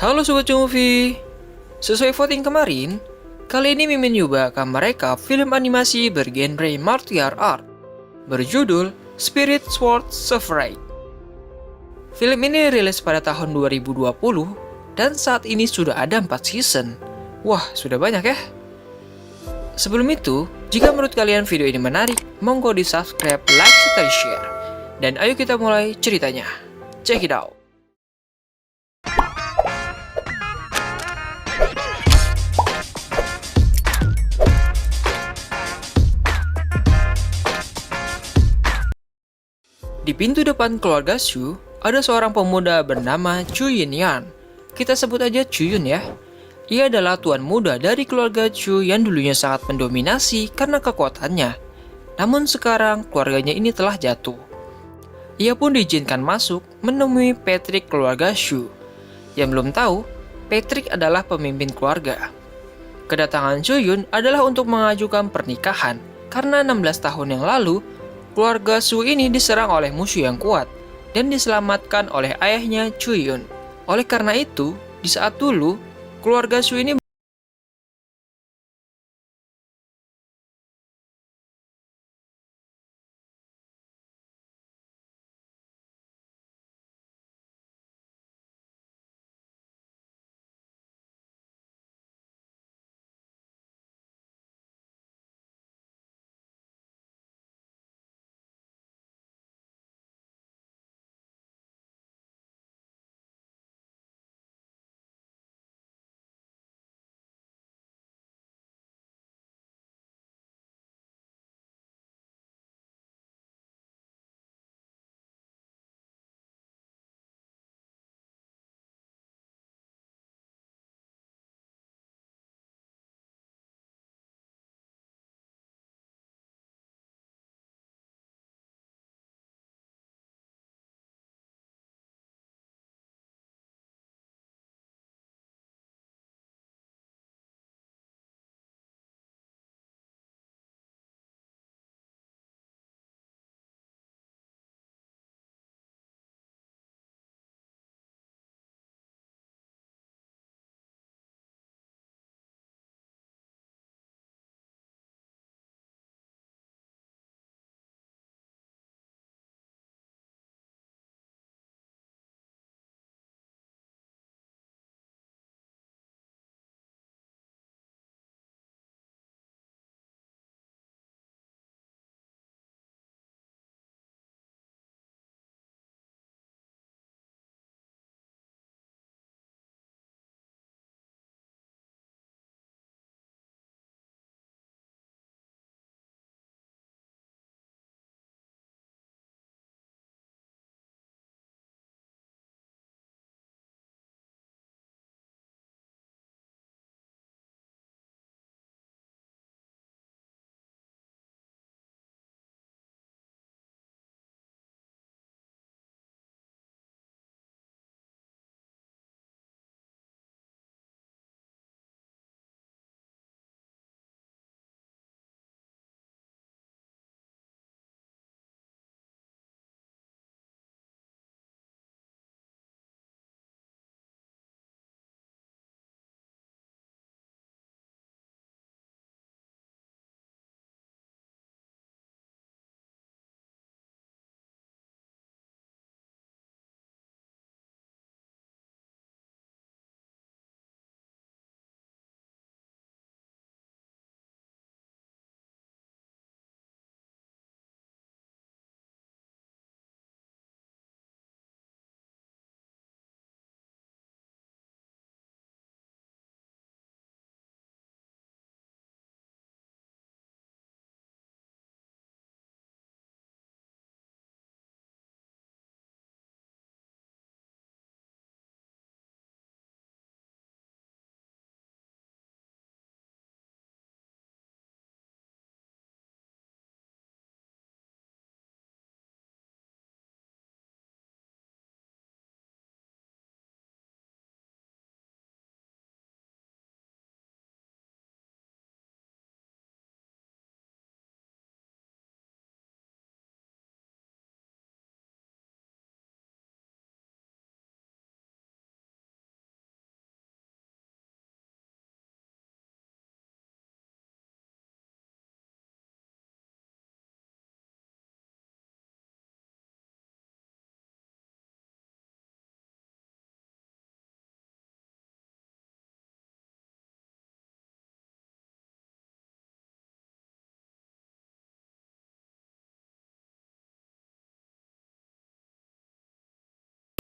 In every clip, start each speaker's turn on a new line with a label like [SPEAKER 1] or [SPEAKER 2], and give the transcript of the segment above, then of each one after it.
[SPEAKER 1] Halo Sobat Movie, sesuai voting kemarin, kali ini Mimin Yuba akan merekap film animasi bergenre martial art berjudul Spirit Sword Surfright. Film ini rilis pada tahun 2020 dan saat ini sudah ada 4 season. Wah, sudah banyak ya. Sebelum itu, jika menurut kalian video ini menarik, monggo di subscribe, like, serta share. Dan ayo kita mulai ceritanya. Check it out. Di pintu depan keluarga Shu, ada seorang pemuda bernama Chu Yinyan. Kita sebut aja Chu Yun ya. Ia adalah tuan muda dari keluarga Chu yang dulunya sangat mendominasi karena kekuatannya. Namun sekarang keluarganya ini telah jatuh. Ia pun diizinkan masuk menemui Patrick keluarga Shu. Yang belum tahu, Patrick adalah pemimpin keluarga. Kedatangan Chu Yun adalah untuk mengajukan pernikahan karena 16 tahun yang lalu, keluarga Su ini diserang oleh musuh yang kuat dan diselamatkan oleh ayahnya Chu Yun. Oleh karena itu, di saat dulu, keluarga Su ini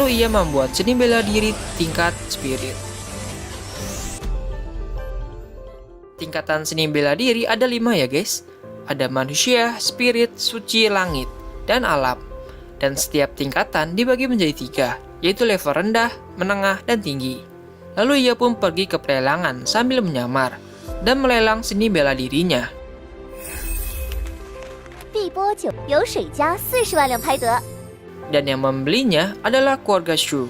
[SPEAKER 1] Lalu ia membuat seni bela diri tingkat spirit. Tingkatan seni bela diri ada 5 ya guys. Ada manusia, spirit, suci, langit, dan alam. Dan setiap tingkatan dibagi menjadi 3, yaitu level rendah, menengah, dan tinggi. Lalu ia pun pergi ke pelelangan sambil menyamar dan melelang seni bela dirinya. Dan yang membelinya adalah keluarga Shu.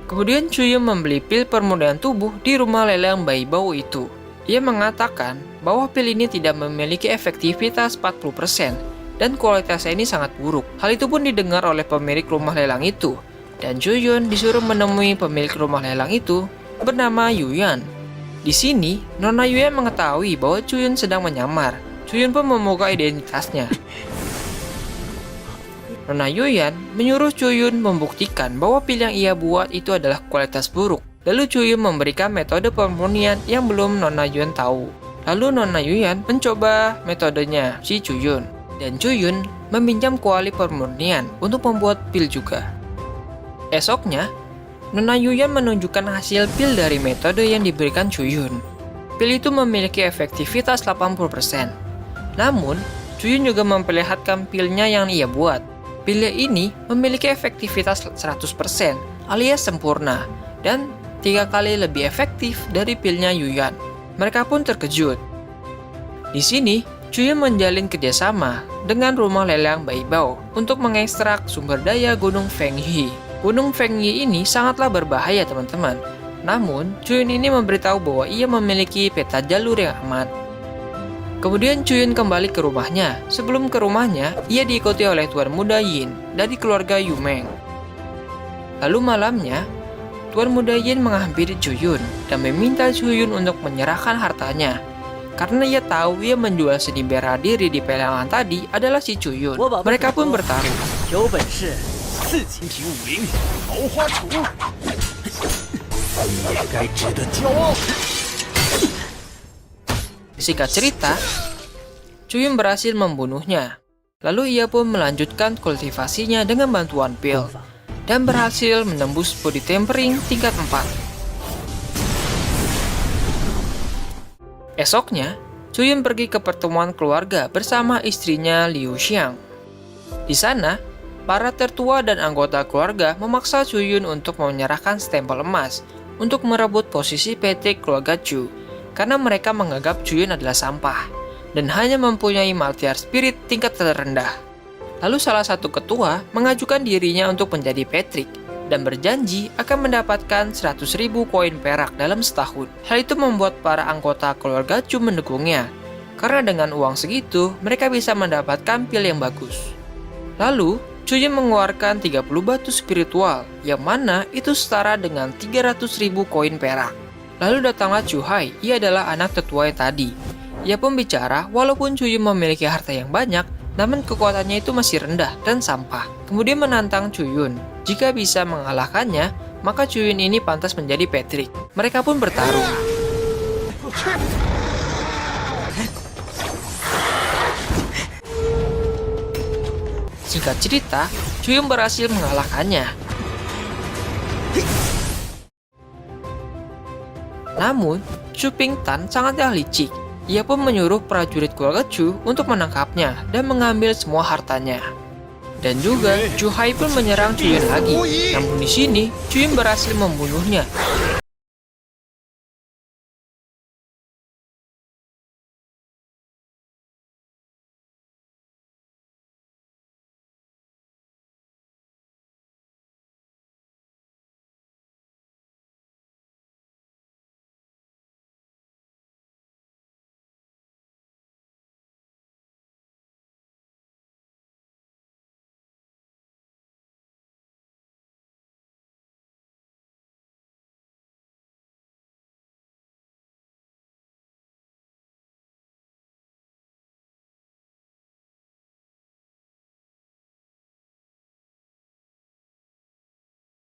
[SPEAKER 1] Kemudian Chuyun membeli pil permudahan tubuh di rumah lelang bayi bau itu. Ia mengatakan bahwa pil ini tidak memiliki efektivitas 40% dan kualitasnya ini sangat buruk. Hal itu pun didengar oleh pemilik rumah lelang itu. Dan Chuyun disuruh menemui pemilik rumah lelang itu bernama Yuyan. Di sini, Nona Yuyan mengetahui bahwa Chuyun sedang menyamar. Chuyun pun membuka identitasnya. Nona Yuyan menyuruh Chuyun membuktikan bahwa pil yang ia buat itu adalah kualitas buruk. Lalu Chuyun memberikan metode pemurnian yang belum Nona Yuyan tahu. Lalu Nona Yuyan mencoba metodenya si Chuyun. Dan Chuyun meminjam kuali pemurnian untuk membuat pil juga. Esoknya, Nona Yuyan menunjukkan hasil pil dari metode yang diberikan Chuyun. Pil itu memiliki efektivitas 80%. Namun, Chuyun juga memperlihatkan pilnya yang ia buat. Pilnya ini memiliki efektivitas 100% alias sempurna dan 3 kali lebih efektif dari pilnya Yuyan. Mereka pun terkejut. Di sini, Chuyun menjalin kerjasama dengan rumah lelang Bai Bao untuk mengekstrak sumber daya Gunung Fengyi. Gunung Fengyi ini sangatlah berbahaya teman-teman. Namun, Chuyun ini memberitahu bahwa ia memiliki peta jalur yang aman. Kemudian Chuyun kembali ke rumahnya. Sebelum ke rumahnya, ia diikuti oleh Tuan Muda Yin dari keluarga Yumeng. Lalu malamnya, Tuan Muda Yin menghampiri Chuyun dan meminta Chuyun untuk menyerahkan hartanya. Karena ia tahu ia menjual seni bela diri di pelelangan tadi adalah si Chuyun. Mereka pun bertarung. Singkat cerita, Chuyun berhasil membunuhnya. Lalu ia pun melanjutkan kultivasinya dengan bantuan pil dan berhasil menembus body tempering tingkat 4. Esoknya, Chuyun pergi ke pertemuan keluarga bersama istrinya Liu Xiang. Di sana, para tertua dan anggota keluarga memaksa Chuyun untuk menyerahkan stempel emas untuk merebut posisi PT keluarga Chu. Karena mereka menganggap Chuyun adalah sampah dan hanya mempunyai Maltiar Spirit tingkat terendah. Lalu salah satu ketua mengajukan dirinya untuk menjadi Patrick dan berjanji akan mendapatkan 100.000 koin perak dalam setahun. Hal itu membuat para anggota keluarga Chu mendukungnya, karena dengan uang segitu mereka bisa mendapatkan pil yang bagus. Lalu Chuyun mengeluarkan 30 batu spiritual, yang mana itu setara dengan 300.000 koin perak. Lalu datanglah Chu Hai, ia adalah anak tetua yang tadi. Ia pun bicara, walaupun Chuyun memiliki harta yang banyak, namun kekuatannya itu masih rendah dan sampah. Kemudian menantang Chuyun, jika bisa mengalahkannya, maka Chuyun ini pantas menjadi Patrick. Mereka pun bertarung. Singkat cerita, Chuyun berhasil mengalahkannya. Namun, Chu Pingtan sangatlah licik. Ia pun menyuruh prajurit keluarga Chu untuk menangkapnya dan mengambil semua hartanya. Dan juga, Chu Hai pun menyerang Chuyun lagi. Namun di sini, Chuyun berhasil membunuhnya.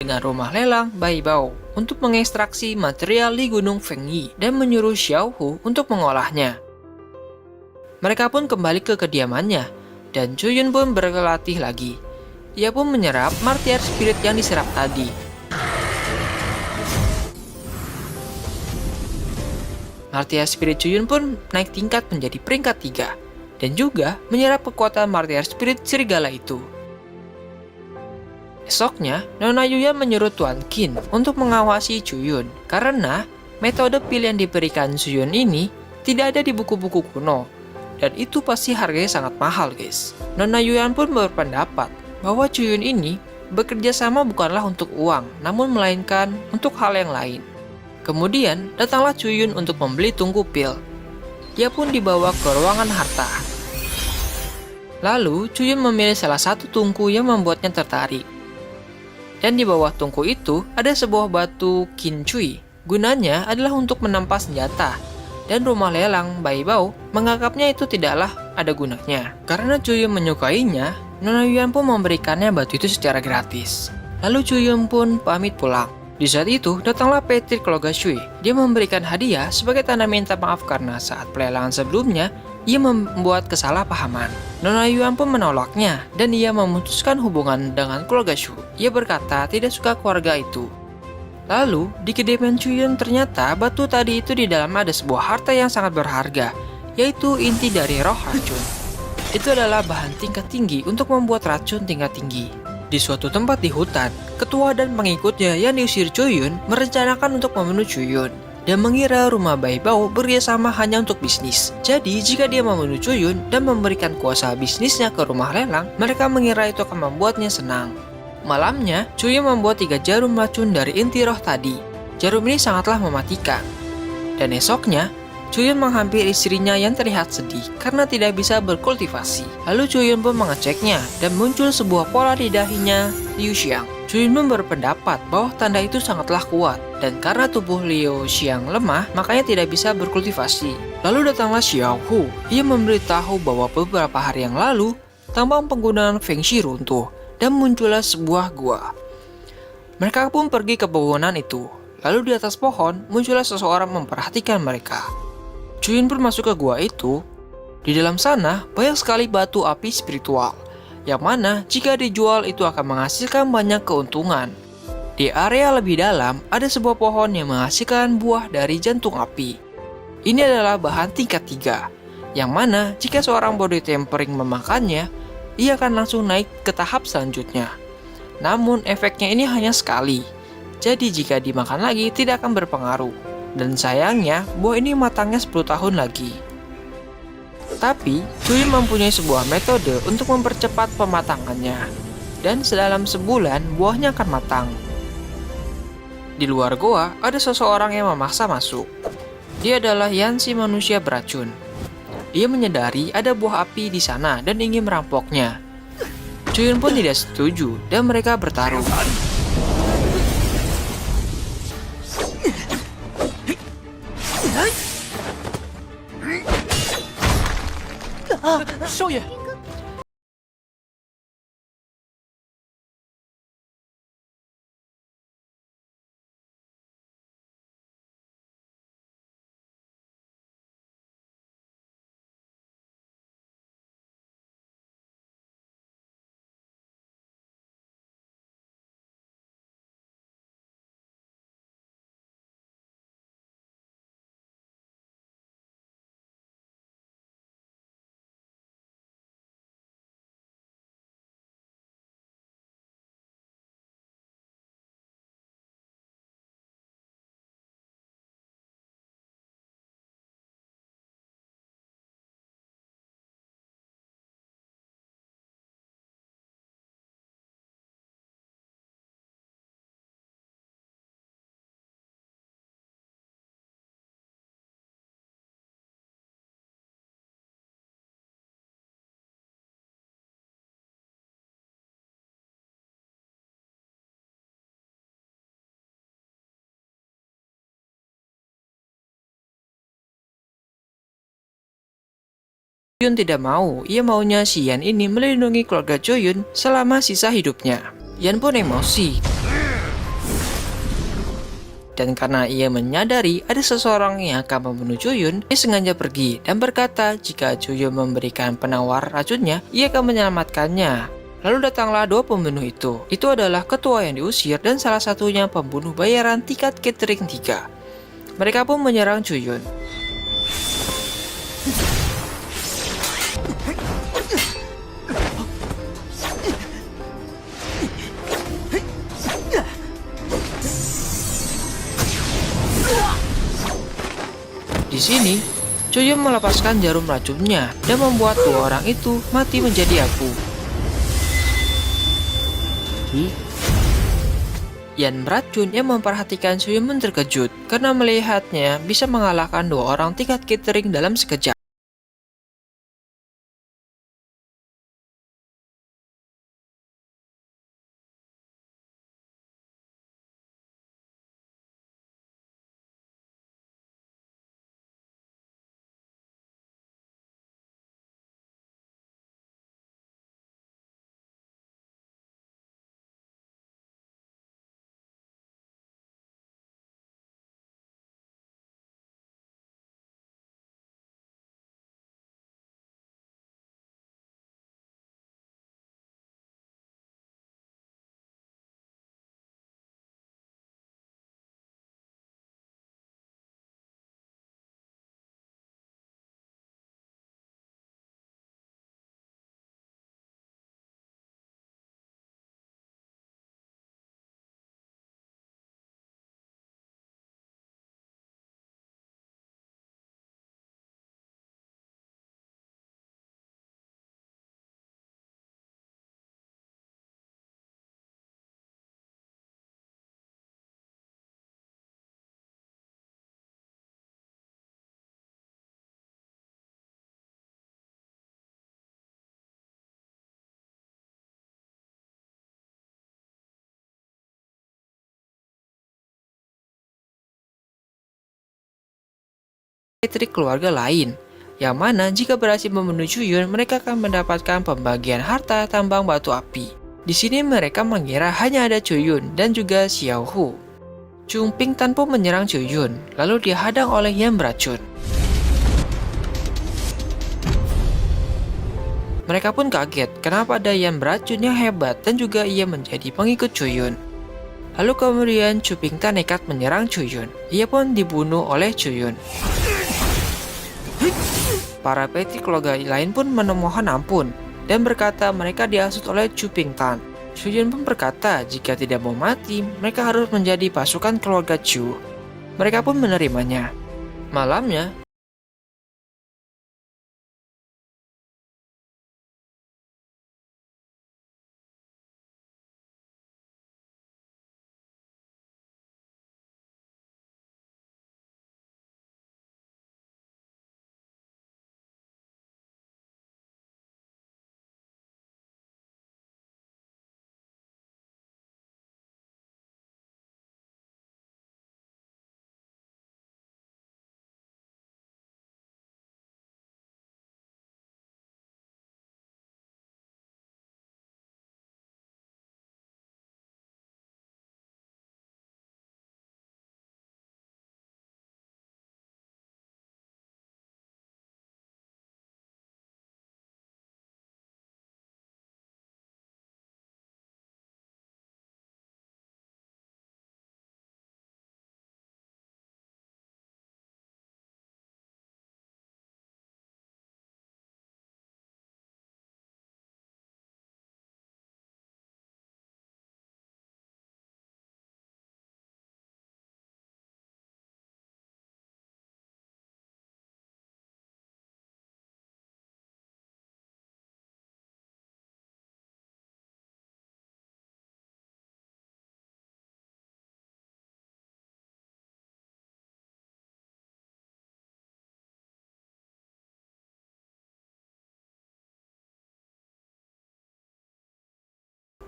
[SPEAKER 1] Dengan rumah lelang Bai Bao untuk mengekstraksi material di Gunung Fengyi dan menyuruh Xiao Hu untuk mengolahnya. Mereka pun kembali ke kediamannya dan Chuyun pun berlatih lagi. ia pun menyerap martial spirit yang diserap tadi. Martial spirit Chuyun pun naik tingkat menjadi peringkat 3 dan juga menyerap kekuatan martial spirit serigala itu. Esoknya, Nona Yuya menyuruh Tuan Qin untuk mengawasi Chuyun karena metode pil yang diberikan Chuyun ini tidak ada di buku-buku kuno dan itu pasti harganya sangat mahal, guys. Nona Yuya pun berpendapat bahwa Chuyun ini bekerja sama bukanlah untuk uang, namun melainkan untuk hal yang lain. Kemudian, datanglah Chuyun untuk membeli tungku pil. Ia pun dibawa ke ruangan harta. Lalu, Chuyun memilih salah satu tungku yang membuatnya tertarik. Dan di bawah tungku itu, ada sebuah batu Qincui. Gunanya adalah untuk menampa senjata. Dan rumah lelang Bai Bao menganggapnya itu tidaklah ada gunanya. Karena Chuyun menyukainya, Nona Yuan pun memberikannya batu itu secara gratis. Lalu Chuyun pun pamit pulang. Di saat itu, datanglah Petri Keluarga Shui. Dia memberikan hadiah sebagai tanda minta maaf karena saat pelelangan sebelumnya, ia membuat kesalahpahaman. Nona Yuan pun menolaknya, dan ia memutuskan hubungan dengan keluarga Shu. Ia berkata tidak suka keluarga itu. Lalu, di kediaman Chuyun ternyata batu tadi itu di dalam ada sebuah harta yang sangat berharga, yaitu inti dari roh racun. Itu adalah bahan tingkat tinggi untuk membuat racun tingkat tinggi. Di suatu tempat di hutan, ketua dan pengikutnya yang diusir Chuyun merencanakan untuk membunuh Chuyun dan mengira rumah Bai Bao bekerjasama hanya untuk bisnis. Jadi, jika dia membunuh Chuyun dan memberikan kuasa bisnisnya ke rumah lelang, mereka mengira itu akan membuatnya senang. Malamnya, Chuyun membuat 3 jarum racun dari inti roh tadi. Jarum ini sangatlah mematikan. Dan esoknya, Chuyun menghampiri istrinya yang terlihat sedih karena tidak bisa berkultivasi. Lalu Chuyun pun mengeceknya dan muncul sebuah pola di dahinya Liu Xiang. Chuyun pun berpendapat bahwa tanda itu sangatlah kuat dan karena tubuh Liu Xiang lemah makanya tidak bisa berkultivasi. Lalu datanglah Xiao Hu. Ia memberitahu bahwa beberapa hari yang lalu tambang penggunaan Feng Shi runtuh dan muncullah sebuah gua. Mereka pun pergi ke bangunan itu. Lalu di atas pohon muncullah seseorang memperhatikan mereka. Chuyun pun masuk ke gua itu. Di dalam sana banyak sekali batu api spiritual, yang mana jika dijual itu akan menghasilkan banyak keuntungan. Di area lebih dalam ada sebuah pohon yang menghasilkan buah dari jantung api. Ini adalah bahan tingkat 3, yang mana jika seorang body tempering memakannya, ia akan langsung naik ke tahap selanjutnya. Namun efeknya ini hanya sekali, jadi jika dimakan lagi tidak akan berpengaruh. Dan sayangnya, buah ini matangnya 10 tahun lagi. Tapi, Chuyun mempunyai sebuah metode untuk mempercepat pematangannya. Dan sedalam sebulan, buahnya akan matang. Di luar goa, ada seseorang yang memaksa masuk. Dia adalah Yanxi manusia beracun. Ia menyadari ada buah api di sana dan ingin merampoknya. Chuyun pun tidak setuju dan mereka bertarung. Chuyun tidak mau, ia maunya si Yan ini melindungi keluarga Chuyun selama sisa hidupnya. Yan pun emosi. Dan karena ia menyadari ada seseorang yang akan membunuh Chuyun, dia sengaja pergi dan berkata jika Chuyun memberikan penawar racunnya, ia akan menyelamatkannya. Lalu datanglah dua pembunuh itu. Itu adalah ketua yang diusir dan salah satunya pembunuh bayaran tiket catering 3. Mereka pun menyerang Chuyun. Di sini, Chuyun melepaskan jarum racunnya dan membuat dua orang itu mati menjadi abu. Yan beracun yang memperhatikan Chuyun terkejut karena melihatnya bisa mengalahkan dua orang tingkat catering dalam sekejap. Trik keluarga lain, yang mana jika berhasil membunuh Chuyun, mereka akan mendapatkan pembagian harta tambang batu api. Di sini mereka mengira hanya ada Chuyun dan juga Xiao Hu. Chung Pingtan pun menyerang Chuyun, lalu dihadang oleh Yan beracun. Mereka pun kaget kenapa ada Yan beracun yang hebat dan juga ia menjadi pengikut Chuyun. Lalu kemudian Chu Pingtan nekat menyerang Chuyun. Ia pun dibunuh oleh Chuyun. Para petri keluarga lain pun memohon ampun dan berkata mereka dihasut oleh Chu Pingtan. Chuyun pun berkata jika tidak mau mati, mereka harus menjadi pasukan keluarga Chu. Mereka pun menerimanya. Malamnya,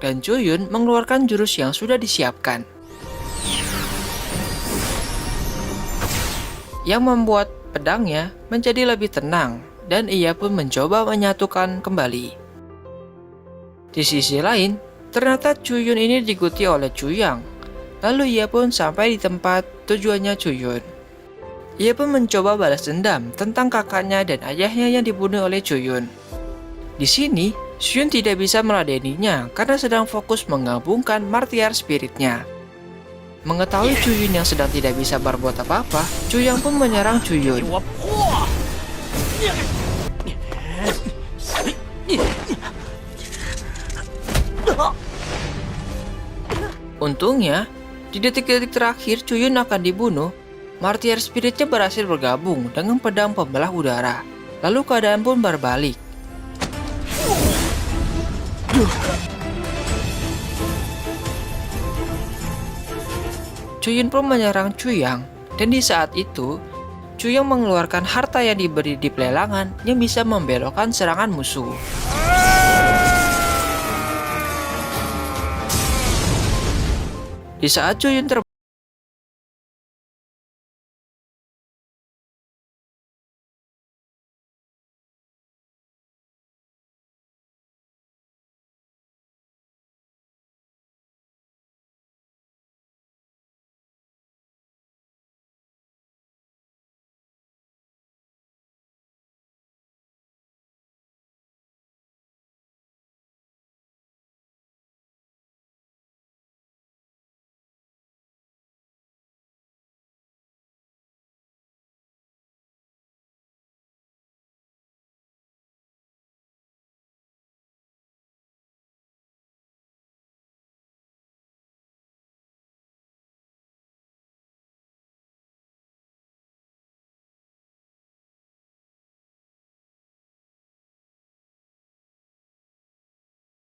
[SPEAKER 1] dan Chuyun mengeluarkan jurus yang sudah disiapkan, yang membuat pedangnya menjadi lebih tenang dan ia pun mencoba menyatukan kembali. Di sisi lain, ternyata Chuyun ini diikuti oleh Chuyang. Lalu ia pun sampai di tempat tujuannya Chuyun. Ia pun mencoba balas dendam tentang kakaknya dan ayahnya yang dibunuh oleh Chuyun. Di sini, Xuyun tidak bisa meladeninya karena sedang fokus menggabungkan martial spiritnya. Mengetahui Chuyun yang sedang tidak bisa berbuat apa-apa, Chuyang pun menyerang Chuyun. Untungnya, di detik-detik terakhir Chuyun akan dibunuh, martial spiritnya berhasil bergabung dengan pedang pembelah udara. Lalu keadaan pun berbalik. Chuyun pun menyerang Chuyang, dan di saat itu, Chuyang mengeluarkan harta yang diberi di pelelangan yang bisa membelokkan serangan musuh. Di saat Chuyun